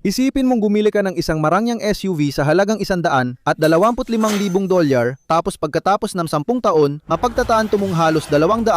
Isipin mong gumili ka ng isang marangyang SUV sa halagang $125,000 tapos pagkatapos ng 10 taon, mapagtataan mong halos $200,000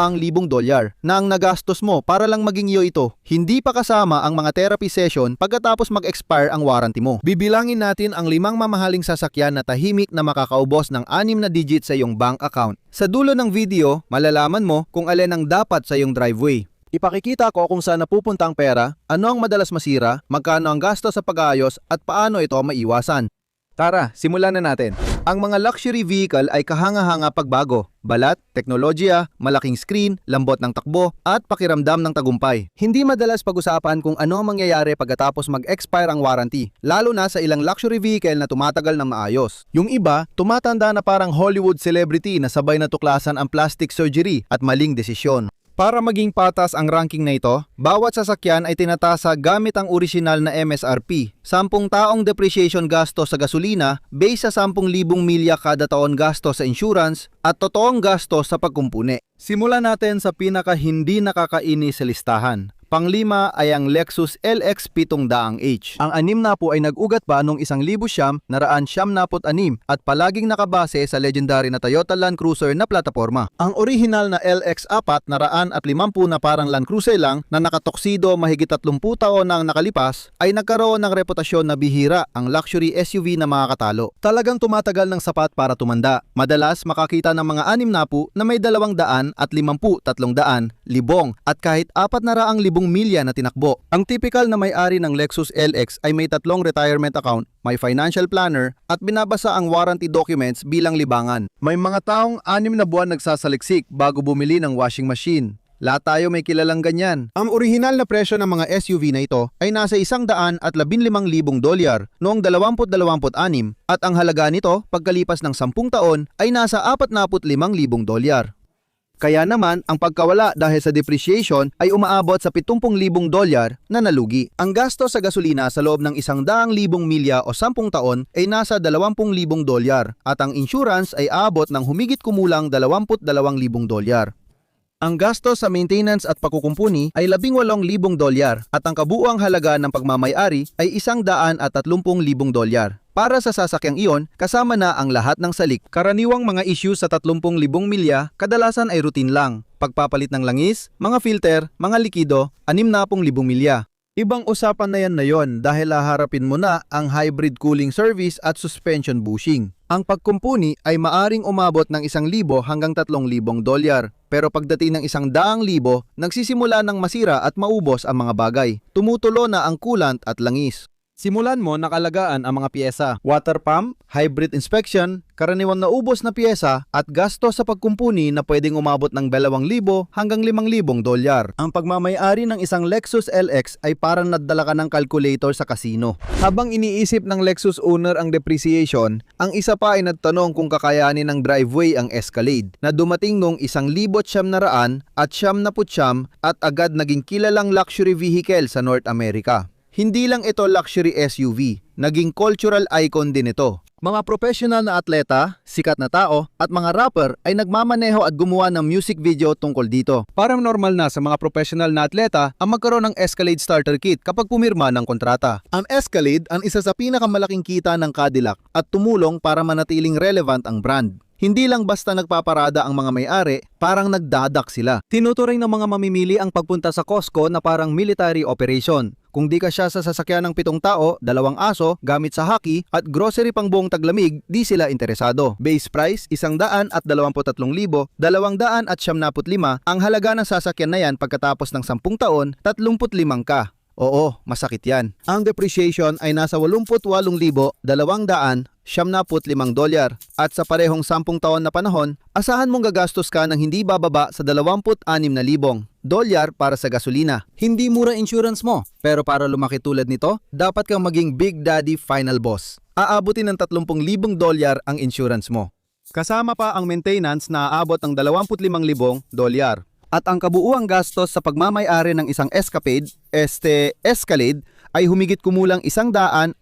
na ang nagastos mo para lang maging iyo ito. Hindi pa kasama ang mga therapy session pagkatapos mag-expire ang warranty mo. Bibilangin natin ang 5 mamahaling sasakyan na tahimik na makakaubos ng 6 na digit sa iyong bank account. Sa dulo ng video, malalaman mo kung alin ang dapat sa iyong driveway. Ipakikita ko kung saan napupunta ang pera, ano ang madalas masira, magkano ang gasto sa pag-aayos at paano ito maiwasan. Tara, simulan na natin. Ang mga luxury vehicle ay kahanga-hanga pagbago. Balat, teknolohiya, malaking screen, lambot ng takbo, at pakiramdam ng tagumpay. Hindi madalas pag-usapan kung ano ang mangyayari pagkatapos mag-expire ang warranty, lalo na sa ilang luxury vehicle na tumatagal ng maayos. Yung iba, tumatanda na parang Hollywood celebrity na sabay na tuklasan ang plastic surgery at maling desisyon. Para maging patas ang ranking na ito, bawat sasakyan ay tinatasa gamit ang orisinal na MSRP. 10 taong depreciation gasto sa gasolina base sa 10,000 milya kada taon gasto sa insurance at totoong gasto sa pagkumpuni. Simulan natin sa pinaka hindi nakakainis sa listahan. Pang-5 ay ang Lexus LX 700H. Ang 6 na po ay nag-ugat pa noong 1,996 at palaging nakabase sa legendary na Toyota Land Cruiser na plataporma. Ang original na LX 450 na parang Land Cruiser lang na nakatoksido mahigit 30 taon na ang nakalipas ay nagkaroon ng reputasyon na bihira ang luxury SUV na makakatalo. Talagang tumatagal ng sapat para tumanda. Madalas makakita ng mga 6 na po na may 200 at 50, 300, libong at kahit 400,000 milya na tinakbo. Ang typical na may-ari ng Lexus LX ay may 3 retirement account, may financial planner at binabasa ang warranty documents bilang libangan. May mga taong 6 na buwan nagsasaliksik bago bumili ng washing machine. Lahat tayo may kilalang ganyan. Ang orihinal na presyo ng mga SUV na ito ay nasa $115,000 noong 2026 at ang halaga nito pagkalipas ng 10 taon ay nasa $45,000. Kaya naman, ang pagkawala dahil sa depreciation ay umaabot sa $70,000 na nalugi. Ang gasto sa gasolina sa loob ng 100,000 milya o 10 taon ay nasa $20,000 at ang insurance ay aabot ng humigit kumulang $22,000. Ang gasto sa maintenance at pagkukumpuni ay $18,000 at ang kabuuang halaga ng pagmamay-ari ay $130,000. Para sa sasakyang iyon, kasama na ang lahat ng salik. Karaniwang mga issue sa 30,000 milya, kadalasan ay routine lang. Pagpapalit ng langis, mga filter, mga likido, 60,000 milya. Ibang usapan na yon dahil haharapin mo na ang hybrid cooling service at suspension bushing. Ang pagkumpuni ay maaring umabot ng $1,000 hanggang $3,000. Pero pagdating ng 100,000, nagsisimula ng masira at maubos ang mga bagay. Tumutulo na ang coolant at langis. Simulan mo nakalagaan ang mga piyesa, water pump, hybrid inspection, karaniwang naubos na piyesa at gasto sa pagkumpuni na pwedeng umabot ng $2,000 hanggang $5,000. Ang pagmamay-ari ng isang Lexus LX ay parang nadala ka ng calculator sa kasino. Habang iniisip ng Lexus owner ang depreciation, ang isa pa ay nagtanong kung kakayanin ng driveway ang Escalade na dumating noong 1,900 at 99 at agad naging kilalang luxury vehicle sa North America. Hindi lang ito luxury SUV, naging cultural icon din ito. Mga professional na atleta, sikat na tao, at mga rapper ay nagmamaneho at gumawa ng music video tungkol dito. Parang normal na sa mga professional na atleta ang magkaroon ng Escalade starter kit kapag pumirma ng kontrata. Ang Escalade ang isa sa pinakamalaking kita ng Cadillac at tumulong para manatiling relevant ang brand. Hindi lang basta nagpaparada ang mga may-ari, parang nagdadak sila. Tinuturing ng mga mamimili ang pagpunta sa Costco na parang military operation. Kung di ka siya sa sasakyan ng 7 tao, 2 aso, gamit sa hockey at grocery pang buong taglamig, di sila interesado. Base price, $123,000, $275. Ang halaga ng sasakyan na yan pagkatapos ng 10 taon, 35 ka. Oo, masakit yan. Ang depreciation ay nasa $88,275 at sa parehong 10 taon na panahon, asahan mong gagastos ka ng hindi bababa sa $26,000 para sa gasolina. Hindi mura insurance mo, pero para lumaki tulad nito, dapat kang maging Big Daddy Final Boss. Aabutin ng $30,000 ang insurance mo. Kasama pa ang maintenance na aabot ng $25,000. At ang kabuuang gastos sa pagmamay-ari ng isang Escalade ay humigit kumulang $169,000,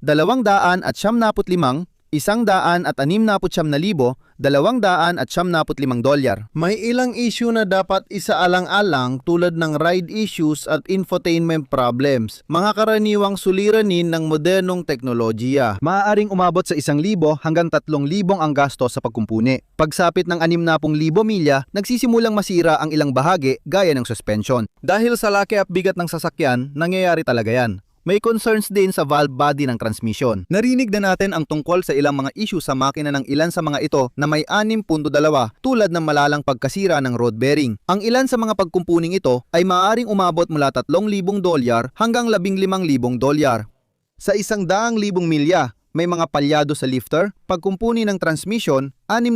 $275,000, $165,000, $275. May ilang issue na dapat isaalang-alang tulad ng ride issues at infotainment problems, mga karaniwang suliranin ng modernong teknolohiya. Maaaring umabot sa 1,000 hanggang 3,000 ang gasto sa pagkumpuni. Pagsapit ng 60,000 milya, nagsisimulang masira ang ilang bahagi gaya ng suspension. Dahil sa laki at bigat ng sasakyan, nangyayari talaga yan. May concerns din sa valve body ng transmission. Narinig na natin ang tungkol sa ilang mga issue sa makina ng ilan sa mga ito na may 6.2 tulad ng malalang pagkasira ng rod bearing. Ang ilan sa mga pagkumpuning ito ay maaaring umabot mula $3,000 hanggang $15,000. Sa 100,000 milya, may mga palyado sa lifter, pagkumpuni ng transmission, $6,000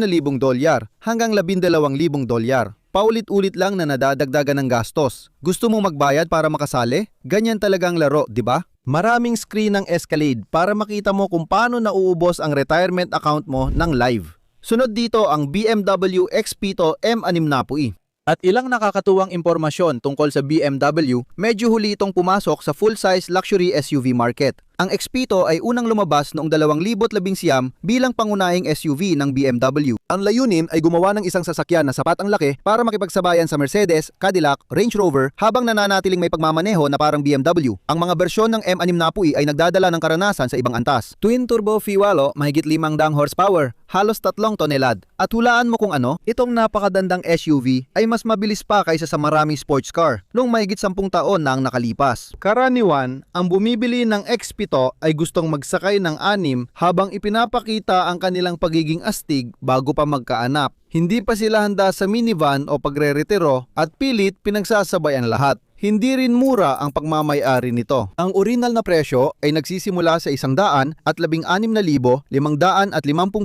hanggang $12,000. Paulit-ulit lang na nadadagdagan ng gastos. Gusto mo magbayad para makasali? Ganyan talagang laro, di ba? Maraming screen ng Escalade para makita mo kung paano nauubos ang retirement account mo ng live. Sunod dito ang BMW X-Pito M60i. At ilang nakakatuwang impormasyon tungkol sa BMW, medyo huli itong pumasok sa full-size luxury SUV market. Ang X-Pito ay unang lumabas noong 2019 bilang pangunahing SUV ng BMW. Ang layunin ay gumawa ng isang sasakyan na sapat ang laki para makipagsabayan sa Mercedes, Cadillac, Range Rover habang nananatiling may pagmamaneho na parang BMW. Ang mga bersyon ng M60i ay nagdadala ng karanasan sa ibang antas. Twin turbo V8, mahigit 500 horsepower, halos 3 tonelad. At hulaan mo kung ano, itong napakadandang SUV ay mas mabilis pa kaysa sa maraming sports car noong mahigit 10 taon na ang nakalipas. Karaniwan, ang bumibili ng X-Pito ay gustong magsakay ng 6 habang ipinapakita ang kanilang pagiging astig bago pa magkaanak. Hindi pa sila handa sa minivan o pagre-retiro at pilit pinagsasabay ang lahat. Hindi rin mura ang pagmamay-ari nito. Ang original na presyo ay nagsisimula sa 116,550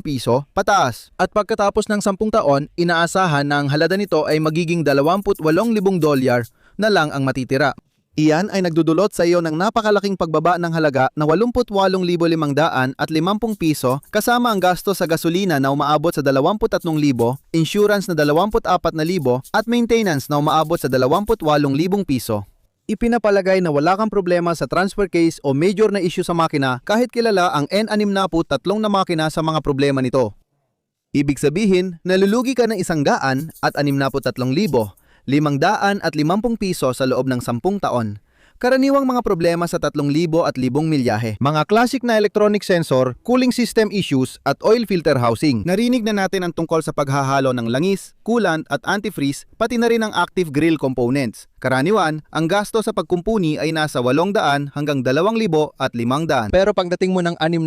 piso pataas. At pagkatapos ng 10 taon, inaasahan na ang halaga nito ay magiging $28,000 na lang ang matitira. Iyan ay nagdudulot sa iyo ng napakalaking pagbaba ng halaga na 88,550 piso kasama ang gasto sa gasolina na umaabot sa 23,000, insurance na 24,000 at maintenance na umaabot sa 28,000 piso. Ipinapalagay na wala kang problema sa transfer case o major na issue sa makina kahit kilala ang N63 na makina sa mga problema nito. Ibig sabihin, nalulugi ka ng 100 at 63,000. 550 piso sa loob ng 10 taon. Karaniwang mga problema sa 3,000 at 1,000 milyahe. Mga classic na electronic sensor, cooling system issues at oil filter housing. Narinig na natin ang tungkol sa paghahalo ng langis, coolant at antifreeze, pati na rin ang active grill components. Karaniwan, ang gasto sa pagkumpuni ay nasa 800 hanggang 2,500. Pero pagdating mo ng 60,000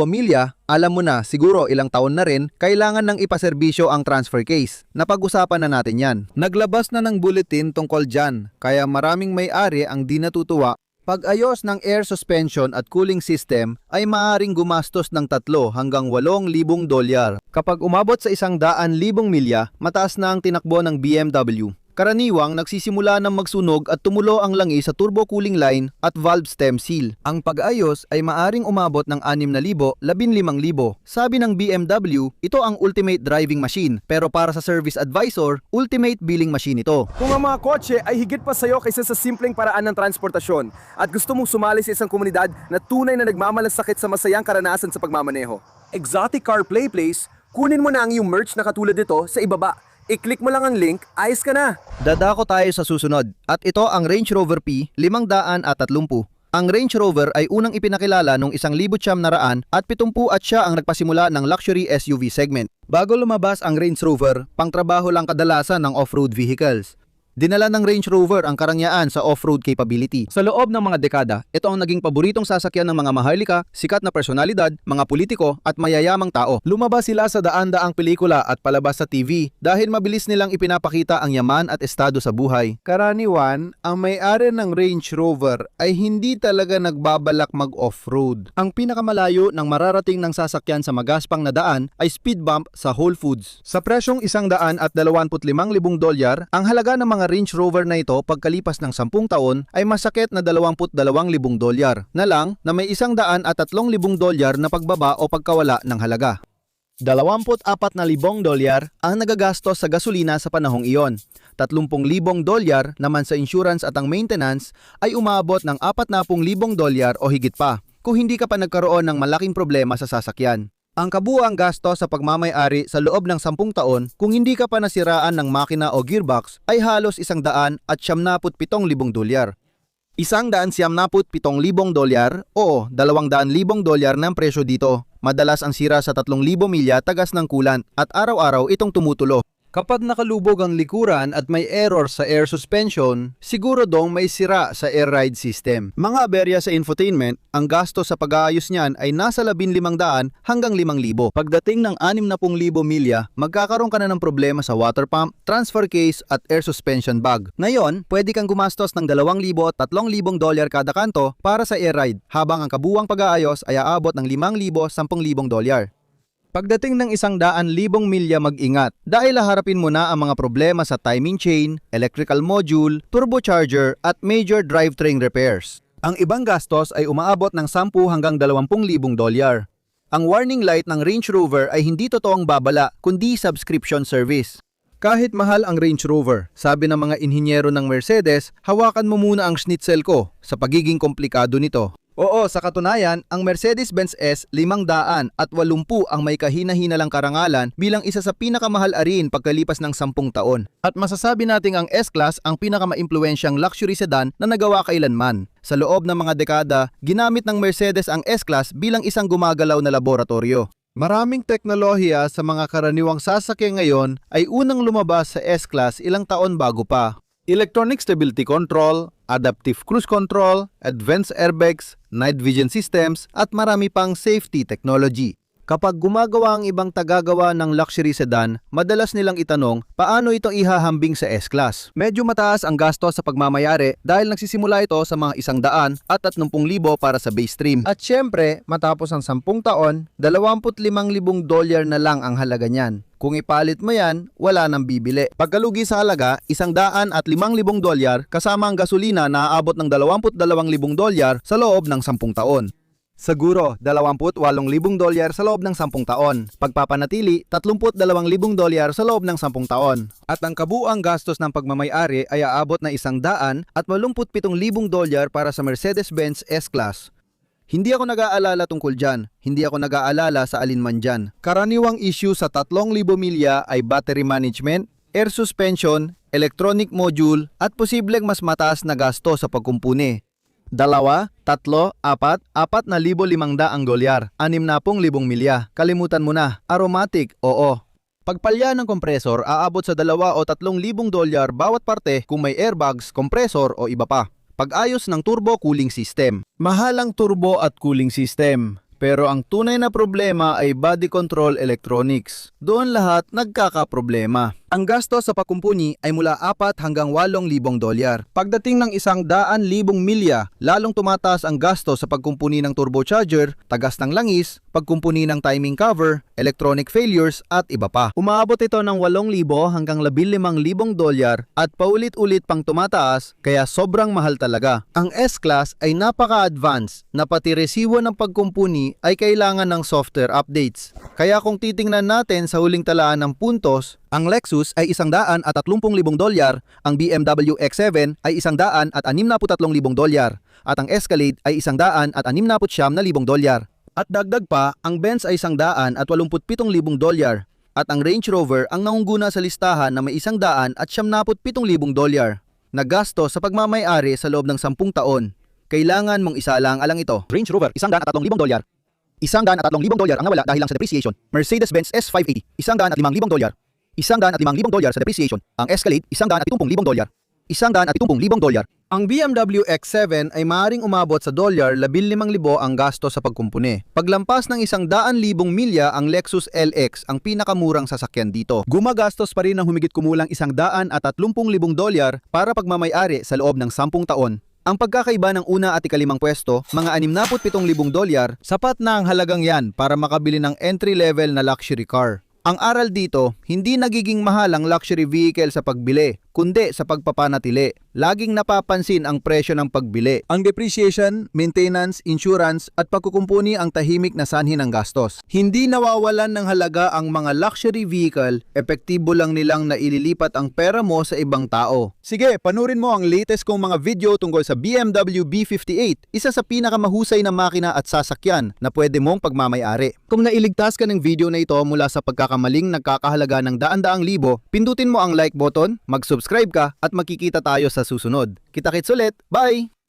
milya, alam mo na siguro ilang taon na rin, kailangan nang ipaserbisyo ang transfer case. Napag-usapan na natin yan. Naglabas na ng bulletin tungkol dyan, kaya maraming may-ari ang di natutuwa. Pag-ayos ng air suspension at cooling system ay maaaring gumastos ng 3 hanggang $8,000. Kapag umabot sa 100,000 milya, mataas na ang tinakbo ng BMW. Karaniwang nagsisimula ng magsunog at tumulo ang langis sa turbo cooling line at valve stem seal. Ang pag-ayos ay maaring umabot ng 6,000, 15,000. Sabi ng BMW, ito ang ultimate driving machine, pero para sa service advisor, ultimate billing machine ito. Kung ang mga kotse ay higit pa sa'yo kaysa sa simpleng paraan ng transportasyon at gusto mong sumali sa isang komunidad na tunay na nagmamalasakit sa masayang karanasan sa pagmamaneho, Exotic Car Play Place, kunin mo na ang iyong merch na katulad nito sa ibaba. I-click mo lang ang link, ayos ka na! Dadako tayo sa susunod. At ito ang Range Rover P 530. Ang Range Rover ay unang ipinakilala noong 1970 at 70 at siya ang nagpasimula ng luxury SUV segment. Bago lumabas ang Range Rover, pangtrabaho lang kadalasan ng off-road vehicles. Dinala ng Range Rover ang karangyaan sa off-road capability. Sa loob ng mga dekada, ito ang naging paboritong sasakyan ng mga maharlika, sikat na personalidad, mga politiko at mayayamang tao. Lumabas sila sa daan-daang pelikula at palabas sa TV dahil mabilis nilang ipinapakita ang yaman at estado sa buhay. Karaniwan, ang may-ari ng Range Rover ay hindi talaga nagbabalak mag-off-road. Ang pinakamalayo ng mararating ng sasakyan sa magaspang na daan ay speed bump sa Whole Foods. Sa presyong $125,000, ang halaga ng mga Range Rover na ito pagkalipas ng 10 taon ay masakit na $22,000 na lang na may $103,000 na pagbaba o pagkawala ng halaga. $24,000 ang nagagastos sa gasolina sa panahong iyon. $30,000 naman sa insurance at ang maintenance ay umabot ng $40,000 o higit pa kung hindi ka pa nagkaroon ng malaking problema sa sasakyan. Ang kabuuang gasto sa pagmamay-ari sa loob ng 10 taon kung hindi ka pa nasiraan ng makina o gearbox ay halos $177,000. $177,000 o $200,000 ng presyo dito. Madalas ang sira sa 3,000 milya tagas ng coolant at araw-araw itong tumutulo. Kapag nakalubog ang likuran at may error sa air suspension, siguro dong may sira sa air ride system. Mga aberya sa infotainment, ang gasto sa pag-aayos niyan ay nasa 15,000 hanggang 5,000. Pagdating ng 60,000 milya, magkakaroon ka na ng problema sa water pump, transfer case at air suspension bag. Ngayon, pwede kang gumastos ng $2,000 at $3,000 kada kanto para sa air ride, habang ang kabuuang pag-aayos ay aabot ng $5,000 at $10,000. Pagdating ng 100,000 milya, mag-ingat dahil haharapin mo na ang mga problema sa timing chain, electrical module, turbocharger at major drivetrain repairs. Ang ibang gastos ay umaabot ng 10 hanggang $20,000. Ang warning light ng Range Rover ay hindi totoong babala kundi subscription service. Kahit mahal ang Range Rover, sabi ng mga inhinyero ng Mercedes, hawakan mo muna ang schnitzel ko sa pagiging komplikado nito. Oo, sa katunayan, ang Mercedes-Benz S 580 ang may kahina-hinalang karangalan bilang isa sa pinakamahal ariin pagkalipas ng 10 taon. At masasabi nating ang S-Class ang pinakamaimpluwensyang luxury sedan na nagawa kailanman. Sa loob ng mga dekada, ginamit ng Mercedes ang S-Class bilang isang gumagalaw na laboratorio. Maraming teknolohiya sa mga karaniwang sasakyan ngayon ay unang lumabas sa S-Class ilang taon bago pa. Electronic stability control, adaptive cruise control, advanced airbags, night vision systems at marami pang safety technology. Kapag gumagawa ang ibang tagagawa ng luxury sedan, madalas nilang itanong paano ito ihahambing sa S-Class. Medyo mataas ang gasto sa pagmamayari dahil nagsisimula ito sa mga 100 at 30,000 para sa base trim. At syempre, matapos ang 10 taon, $25,000 na lang ang halaga niyan. Kung ipalit mo yan, wala nang bibili. Pagkalugi sa halaga, $105,000 kasama ang gasolina na aabot ng $22,000 sa loob ng 10 taon. Siguro, $28,000 sa loob ng 10 taon. Pagpapanatili, $32,000 sa loob ng 10 taon. At ang kabuuang gastos ng pagmamay-ari ay aabot na $187,000 para sa Mercedes-Benz S-Class. Hindi ako nag-aalala tungkol dyan. Hindi ako nag-aalala sa alinman dyan. Karaniwang issue sa 3,000 milya ay battery management, air suspension, electronic module, at posibleng mas mataas na gasto sa pagkumpuni. 2, 3, 4, $4,500, 60,000 milya. Kalimutan mo na. Aromatic, oo. Pagpalya ng kompresor, aabot sa $2,000 o $3,000 bawat parte kung may airbags, kompresor o iba pa. Pag-ayos ng turbo cooling system. Mahal ang turbo at cooling system. Pero ang tunay na problema ay body control electronics. Doon lahat nagkakaproblema. Ang gasto sa pagkumpuni ay mula $4,000 hanggang $8,000. Pagdating ng 100,000 milya, lalong tumataas ang gasto sa pagkumpuni ng turbocharger, tagas ng langis, pagkumpuni ng timing cover, electronic failures at iba pa. Umaabot ito ng $8,000 hanggang $15,000 at paulit-ulit pang tumataas kaya sobrang mahal talaga. Ang S-Class ay napaka-advanced na pati resibo ng pagkumpuni ay kailangan ng software updates. Kaya kung titingnan natin sa huling talaan ng puntos, ang Lexus ay $130,000, ang BMW X7 ay $163,000 at ang Escalade ay $169,000. At dagdag pa, ang Benz ay $187,000 at ang Range Rover ang nangungguna sa listahan na may $177,000 na gasto sa pagmamay-ari sa loob ng 10 taon. Kailangan mong isaalang-alang ito. Range Rover, $103,000. $103,000 ang nawala dahil lang sa depreciation. Mercedes-Benz S580, $105,000. $105,000 sa depreciation. Ang Escalade, $170,000. $170,000. Ang BMW X7 ay maaaring umabot sa $15,000 ang gasto sa pagkumpuni. Paglampas ng 100,000 milya, ang Lexus LX ang pinakamurang sasakyan dito. Gumagastos pa rin ng humigit kumulang $130,000 para pagmamay-ari sa loob ng 10 taon. Ang pagkakaiba ng una at ikalimang pwesto, mga $67,000, sapat na ang halagang yan para makabili ng entry-level na luxury car. Ang aral dito, hindi nagiging mahal ang luxury vehicle sa pagbili, kundi sa pagpapanatili. Laging napapansin ang presyo ng pagbili. Ang depreciation, maintenance, insurance at pagkukumpuni ang tahimik na sanhi ng gastos. Hindi nawawalan ng halaga ang mga luxury vehicle, epektibo lang nilang naililipat ang pera mo sa ibang tao. Sige, panurin mo ang latest kong mga video tungkol sa BMW B58, isa sa pinakamahusay na makina at sasakyan na pwede mong pagmamayari. Kung nailigtas ka ng video na ito mula sa pagkakamaling nagkakahalaga ng daan-daang libo, pindutin mo ang like button, mag-subscribe ka at makikita tayo sa susunod. Kita-kits ulit. Bye!